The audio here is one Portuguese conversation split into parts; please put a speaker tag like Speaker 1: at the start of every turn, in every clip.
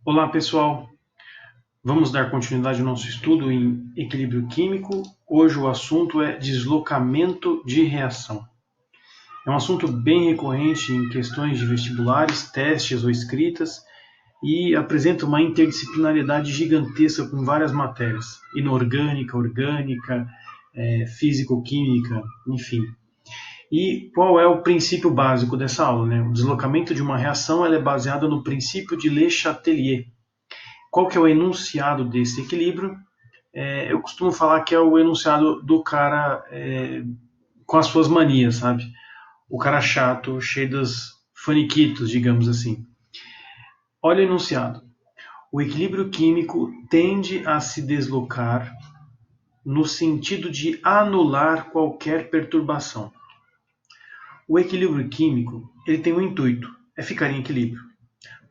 Speaker 1: Olá, pessoal. Vamos dar continuidade ao nosso estudo em equilíbrio químico. Hoje o assunto é deslocamento de reação. É um assunto bem recorrente em questões de vestibulares, testes ou escritas e apresenta uma interdisciplinaridade gigantesca com várias matérias: inorgânica, orgânica, físico-química, enfim. E qual é o princípio básico dessa aula, né? O deslocamento de uma reação ela é baseado no princípio de Le Chatelier. Qual que é o enunciado desse equilíbrio? Eu costumo falar que é o enunciado do cara com as suas manias, sabe? O cara chato, cheio dos faniquitos, digamos assim. Olha o enunciado. O equilíbrio químico tende a se deslocar no sentido de anular qualquer perturbação. O equilíbrio químico ele tem um intuito, é ficar em equilíbrio.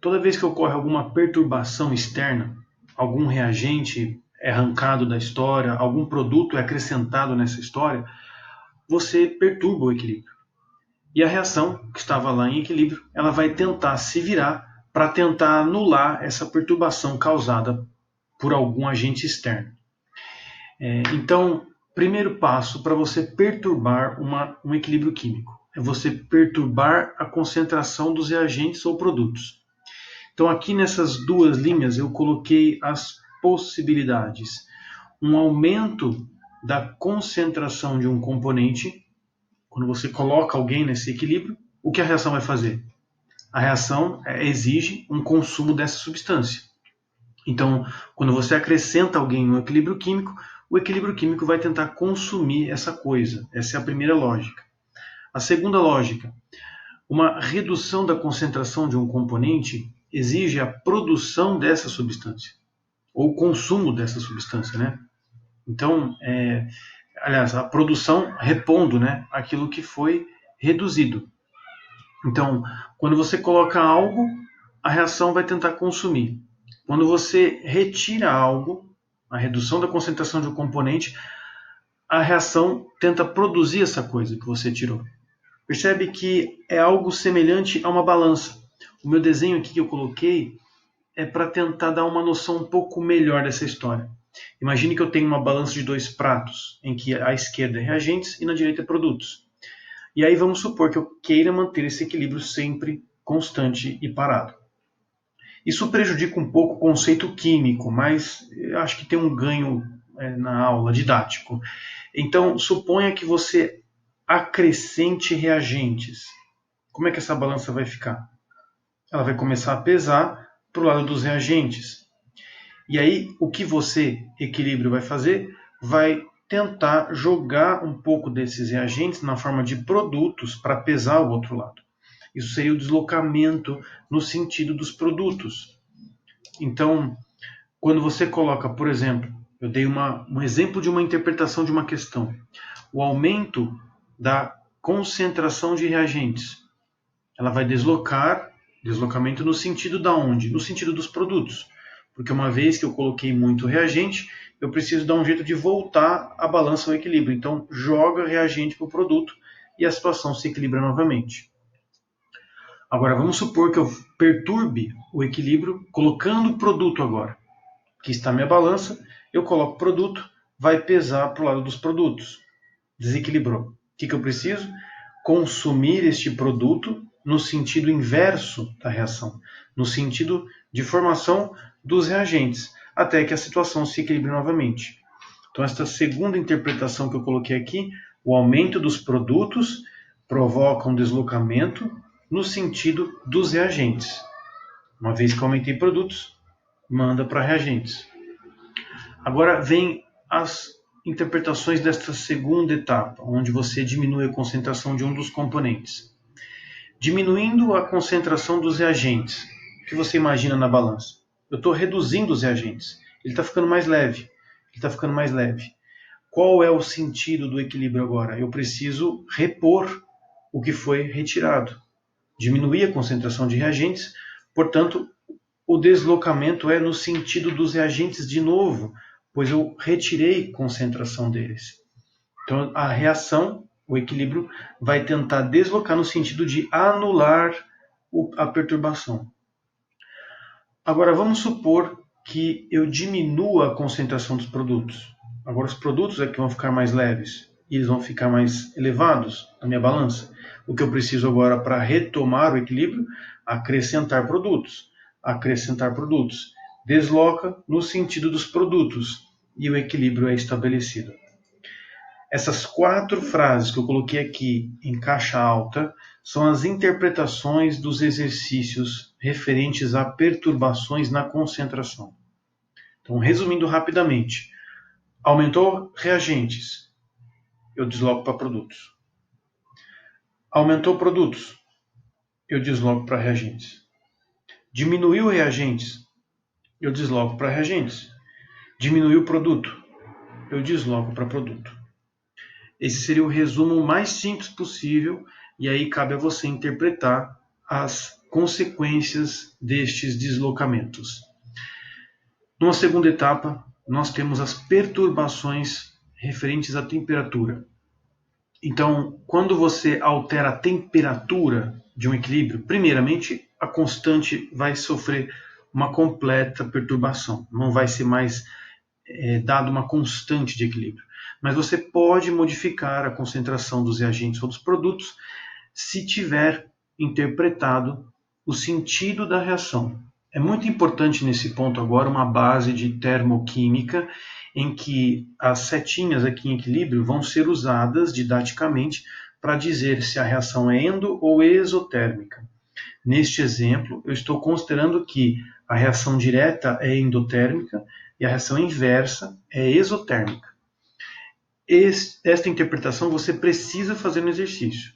Speaker 1: Toda vez que ocorre alguma perturbação externa, algum reagente é arrancado da história, algum produto é acrescentado nessa história, você perturba o equilíbrio. E a reação, que estava lá em equilíbrio, ela vai tentar se virar para tentar anular essa perturbação causada por algum agente externo. Então, primeiro passo para você perturbar um equilíbrio químico é você perturbar a concentração dos reagentes ou produtos. Então, aqui nessas duas linhas, eu coloquei as possibilidades. Um aumento da concentração de um componente, quando você coloca alguém nesse equilíbrio, o que a reação vai fazer? A reação exige um consumo dessa substância. Então, quando você acrescenta alguém no equilíbrio químico, o equilíbrio químico vai tentar consumir essa coisa. Essa é a primeira lógica. A segunda lógica, uma redução da concentração de um componente exige a produção dessa substância, ou o consumo dessa substância, né? Então, aliás, a produção repondo, né, aquilo que foi reduzido. Então, quando você coloca algo, a reação vai tentar consumir. Quando você retira algo, a redução da concentração de um componente, a reação tenta produzir essa coisa que você tirou. Percebe que é algo semelhante a uma balança. O meu desenho aqui que eu coloquei é para tentar dar uma noção um pouco melhor dessa história. Imagine que eu tenho uma balança de dois pratos, em que à esquerda é reagentes e na direita é produtos. E aí vamos supor que eu queira manter esse equilíbrio sempre constante e parado. Isso prejudica um pouco o conceito químico, mas eu acho que tem um ganho na aula didático. Então, suponha que você acrescente reagentes. Como é que essa balança vai ficar? Ela vai começar a pesar para o lado dos reagentes. E aí, o que você, equilíbrio, vai fazer? Vai tentar jogar um pouco desses reagentes na forma de produtos para pesar o outro lado. Isso seria o deslocamento no sentido dos produtos. Então, quando você coloca, por exemplo, eu dei um exemplo de uma interpretação de uma questão. O aumento da concentração de reagentes. Ela vai deslocamento no sentido da onde? No sentido dos produtos. Porque uma vez que eu coloquei muito reagente, eu preciso dar um jeito de voltar a balança ao equilíbrio. Então, joga reagente para o produto e a situação se equilibra novamente. Agora, vamos supor que eu perturbe o equilíbrio colocando o produto agora. Aqui está a minha balança, eu coloco o produto, vai pesar para o lado dos produtos. Desequilibrou. O que eu preciso? Consumir este produto no sentido inverso da reação, no sentido de formação dos reagentes, até que a situação se equilibre novamente. Então, esta segunda interpretação que eu coloquei aqui, o aumento dos produtos provoca um deslocamento no sentido dos reagentes. Uma vez que eu aumentei produtos, manda para reagentes. Agora vem as interpretações desta segunda etapa, onde você diminui a concentração de um dos componentes. Diminuindo a concentração dos reagentes, o que você imagina na balança? Eu estou reduzindo os reagentes. Ele está ficando mais leve. Ele está ficando mais leve. Qual é o sentido do equilíbrio agora? Eu preciso repor o que foi retirado. Diminuir a concentração de reagentes, portanto, o deslocamento é no sentido dos reagentes de novo, pois eu retirei concentração deles. Então, a reação, o equilíbrio, vai tentar deslocar no sentido de anular a perturbação. Agora vamos supor que eu diminua a concentração dos produtos. Agora os produtos é que vão ficar mais leves e eles vão ficar mais elevados na minha balança. O que eu preciso agora para retomar o equilíbrio? Acrescentar produtos. Acrescentar produtos. Desloca no sentido dos produtos e o equilíbrio é estabelecido. Essas 4 frases que eu coloquei aqui em caixa alta são as interpretações dos exercícios referentes a perturbações na concentração. Então, resumindo rapidamente, aumentou reagentes, eu desloco para produtos. Aumentou produtos, eu desloco para reagentes. Diminuiu reagentes, eu desloco para reagentes. Diminuiu produto, eu desloco para produto. Esse seria o resumo mais simples possível, e aí cabe a você interpretar as consequências destes deslocamentos. Numa segunda etapa, nós temos as perturbações referentes à temperatura. Então, quando você altera a temperatura de um equilíbrio, primeiramente a constante vai sofrer uma completa perturbação, não vai ser mais dado uma constante de equilíbrio. Mas você pode modificar a concentração dos reagentes ou dos produtos se tiver interpretado o sentido da reação. É muito importante nesse ponto agora uma base de termoquímica em que as setinhas aqui em equilíbrio vão ser usadas didaticamente para dizer se a reação é endo ou exotérmica. Neste exemplo, eu estou considerando que a reação direta é endotérmica e a reação inversa é exotérmica. Esta interpretação você precisa fazer no exercício.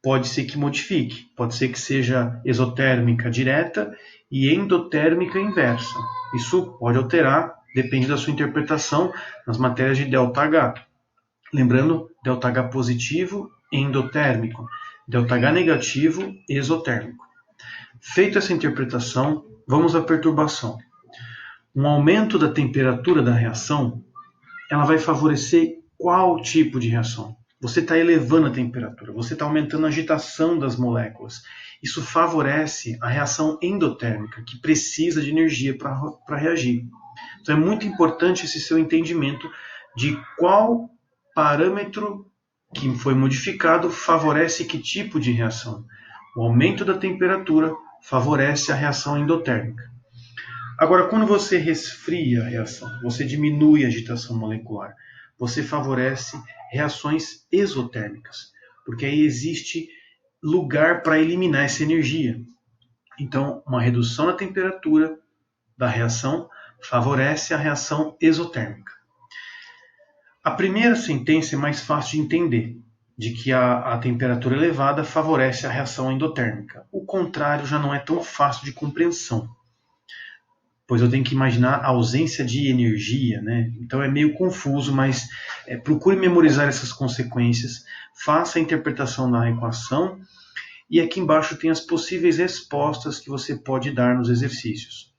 Speaker 1: Pode ser que modifique, pode ser que seja exotérmica direta e endotérmica inversa. Isso pode alterar, depende da sua interpretação nas matérias de ΔH. Lembrando, ΔH positivo, endotérmico, ΔH negativo, exotérmico. Feita essa interpretação, vamos à perturbação. Um aumento da temperatura da reação, ela vai favorecer qual tipo de reação? Você está elevando a temperatura, você está aumentando a agitação das moléculas. Isso favorece a reação endotérmica, que precisa de energia para reagir. Então é muito importante esse seu entendimento de qual parâmetro que foi modificado favorece que tipo de reação. O aumento da temperatura favorece a reação endotérmica. Agora, quando você resfria a reação, você diminui a agitação molecular, você favorece reações exotérmicas, porque aí existe lugar para eliminar essa energia. Então, uma redução na temperatura da reação favorece a reação exotérmica. A primeira sentença é mais fácil de entender, de que a temperatura elevada favorece a reação endotérmica. O contrário já não é tão fácil de compreensão, pois eu tenho que imaginar a ausência de energia, né? Então é meio confuso, mas procure memorizar essas consequências, faça a interpretação da equação, e aqui embaixo tem as possíveis respostas que você pode dar nos exercícios.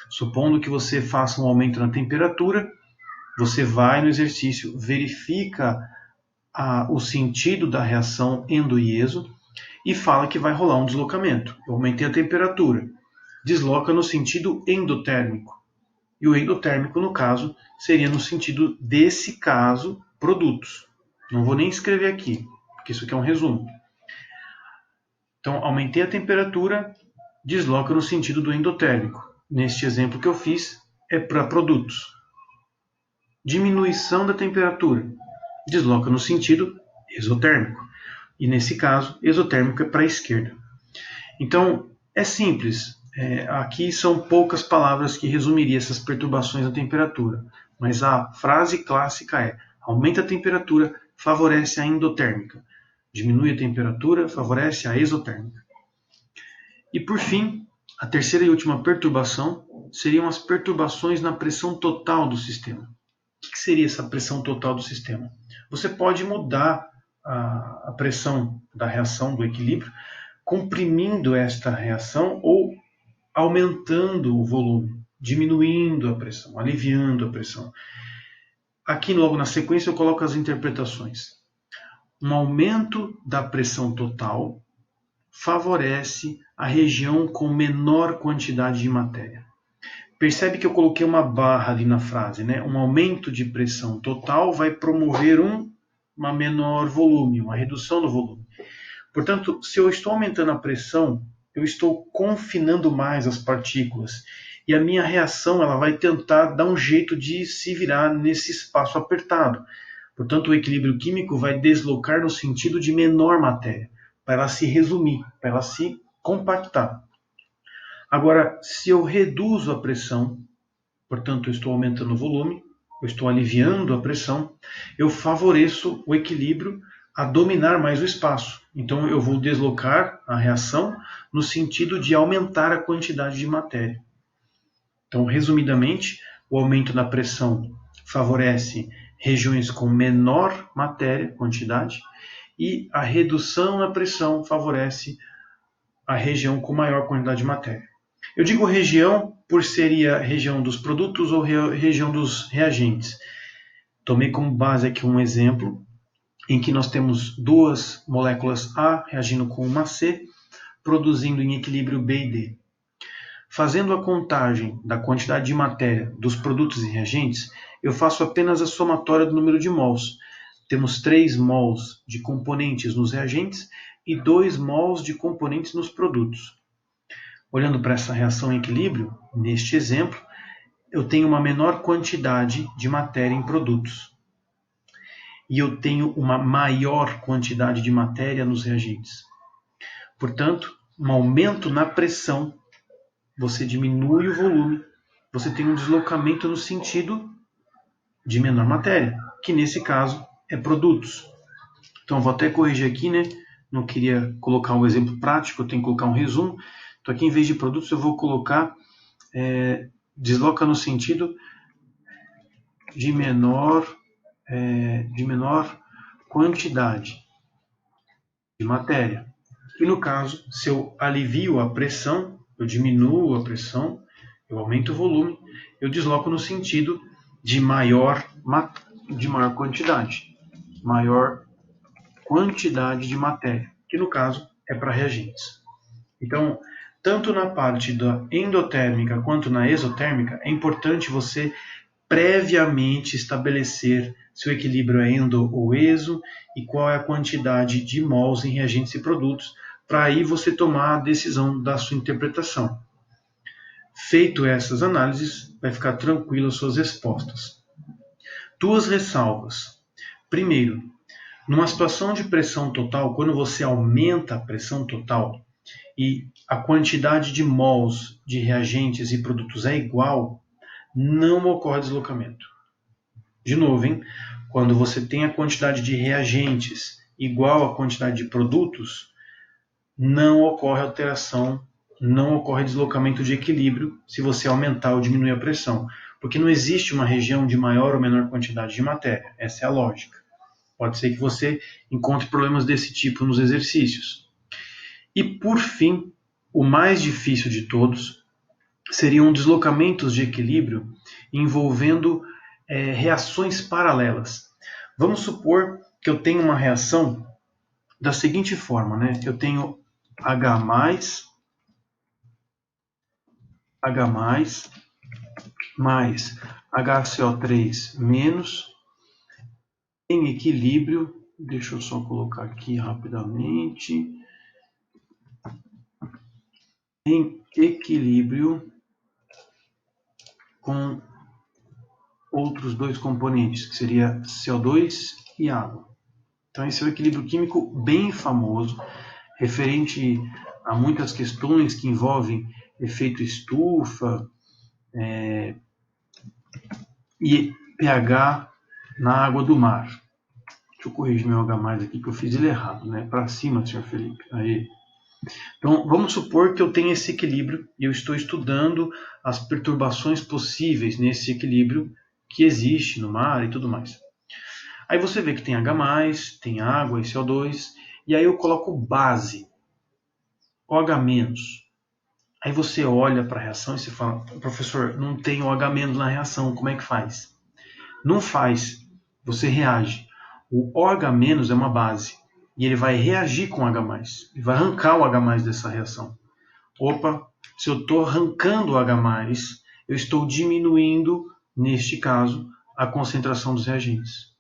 Speaker 1: Supondo que você faça um aumento na temperatura, você vai no exercício, verifica o sentido da reação endo e exo e fala que vai rolar um deslocamento. Eu aumentei a temperatura, desloca no sentido endotérmico. E o endotérmico, no caso, seria no sentido desse caso, produtos. Não vou nem escrever aqui, porque isso aqui é um resumo. Então, aumentei a temperatura, desloca no sentido do endotérmico. Neste exemplo que eu fiz, é para produtos. Diminuição da temperatura, desloca no sentido exotérmico. E nesse caso, exotérmico é para a esquerda. Então, é simples. Aqui são poucas palavras que resumiriam essas perturbações da temperatura. Mas a frase clássica é: aumenta a temperatura, favorece a endotérmica. Diminui a temperatura, favorece a exotérmica. E por fim, a terceira e última perturbação seriam as perturbações na pressão total do sistema. O que seria essa pressão total do sistema? Você pode mudar a pressão da reação, do equilíbrio, comprimindo esta reação ou aumentando o volume, diminuindo a pressão, aliviando a pressão. Aqui logo na sequência eu coloco as interpretações. Um aumento da pressão total favorece a região com menor quantidade de matéria. Percebe que eu coloquei uma barra ali na frase, né? Um aumento de pressão total vai promover uma menor volume, uma redução do volume. Portanto, se eu estou aumentando a pressão, eu estou confinando mais as partículas. E a minha reação ela vai tentar dar um jeito de se virar nesse espaço apertado. Portanto, o equilíbrio químico vai deslocar no sentido de menor matéria, para ela se resumir, para ela se compactar. Agora, se eu reduzo a pressão, portanto, eu estou aumentando o volume, eu estou aliviando a pressão, eu favoreço o equilíbrio a dominar mais o espaço. Então, eu vou deslocar a reação no sentido de aumentar a quantidade de matéria. Então, resumidamente, o aumento da pressão favorece regiões com menor matéria, quantidade, e a redução na pressão favorece a região com maior quantidade de matéria. Eu digo região por seria região dos produtos ou região dos reagentes. Tomei como base aqui um exemplo em que nós temos duas moléculas A reagindo com uma C, produzindo em equilíbrio B e D. Fazendo a contagem da quantidade de matéria dos produtos e reagentes, eu faço apenas a somatória do número de mols. Temos 3 mols de componentes nos reagentes e 2 mols de componentes nos produtos. Olhando para essa reação em equilíbrio, neste exemplo, eu tenho uma menor quantidade de matéria em produtos. E eu tenho uma maior quantidade de matéria nos reagentes. Portanto, um aumento na pressão, você diminui o volume, você tem um deslocamento no sentido de menor matéria, que nesse caso é produtos. Então, vou até corrigir aqui, né? Não queria colocar um exemplo prático, eu tenho que colocar um resumo. Então, aqui em vez de produtos, eu vou colocar desloca no sentido de menor quantidade de matéria. E no caso, se eu alivio a pressão, eu diminuo a pressão, eu aumento o volume, eu desloco no sentido de maior quantidade. Maior quantidade de matéria, que no caso é para reagentes. Então, tanto na parte da endotérmica quanto na exotérmica, é importante você previamente estabelecer se o equilíbrio é endo ou exo e qual é a quantidade de mols em reagentes e produtos, para aí você tomar a decisão da sua interpretação. Feito essas análises, vai ficar tranquilo as suas respostas. 2 ressalvas. Primeiro, numa situação de pressão total, quando você aumenta a pressão total e a quantidade de mols de reagentes e produtos é igual, não ocorre deslocamento. De novo, hein? Quando você tem a quantidade de reagentes igual à quantidade de produtos, não ocorre alteração, não ocorre deslocamento de equilíbrio se você aumentar ou diminuir a pressão, porque não existe uma região de maior ou menor quantidade de matéria. Essa é a lógica. Pode ser que você encontre problemas desse tipo nos exercícios. E, por fim, o mais difícil de todos seriam deslocamentos de equilíbrio envolvendo reações paralelas. Vamos supor que eu tenho uma reação da seguinte forma, né? Eu tenho H+, mais HCO3 menos em equilíbrio, deixa eu só colocar aqui rapidamente, em equilíbrio com outros 2 componentes, que seria CO2 e água. Então esse é um equilíbrio químico bem famoso, referente a muitas questões que envolvem efeito estufa e pH na água do mar. Deixa eu corrigir meu H+ aqui, que eu fiz ele errado, né? Para cima, senhor Felipe. Aí. Então, vamos supor que eu tenho esse equilíbrio e eu estou estudando as perturbações possíveis nesse equilíbrio que existe no mar e tudo mais. Aí você vê que tem H+, tem água e CO2, e aí eu coloco base, OH-. Aí você olha para a reação e você fala, professor, não tem OH- na reação, como é que faz? Não faz, você reage. O OH- é uma base, e ele vai reagir com H+, ele vai arrancar o H+ dessa reação. Opa, se eu estou arrancando o H+, eu estou diminuindo, neste caso, a concentração dos reagentes.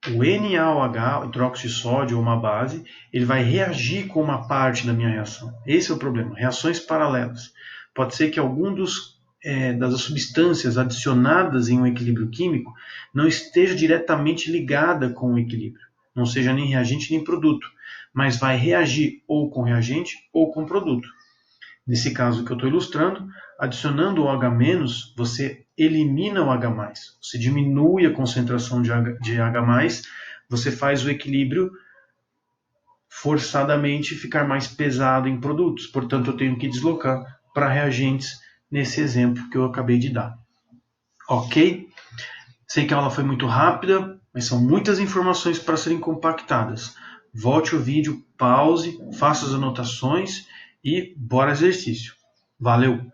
Speaker 1: O NaOH, hidróxido de sódio ou uma base, ele vai reagir com uma parte da minha reação. Esse é o problema, reações paralelas. Pode ser que algum das substâncias adicionadas em um equilíbrio químico não esteja diretamente ligada com o equilíbrio. Não seja nem reagente nem produto, mas vai reagir ou com reagente ou com produto. Nesse caso que eu estou ilustrando, adicionando o OH-, você elimina o H+, você diminui a concentração de H+, você faz o equilíbrio forçadamente ficar mais pesado em produtos, portanto eu tenho que deslocar para reagentes nesse exemplo que eu acabei de dar. Ok? Sei que a aula foi muito rápida, mas são muitas informações para serem compactadas. Volte o vídeo, pause, faça as anotações e bora exercício. Valeu!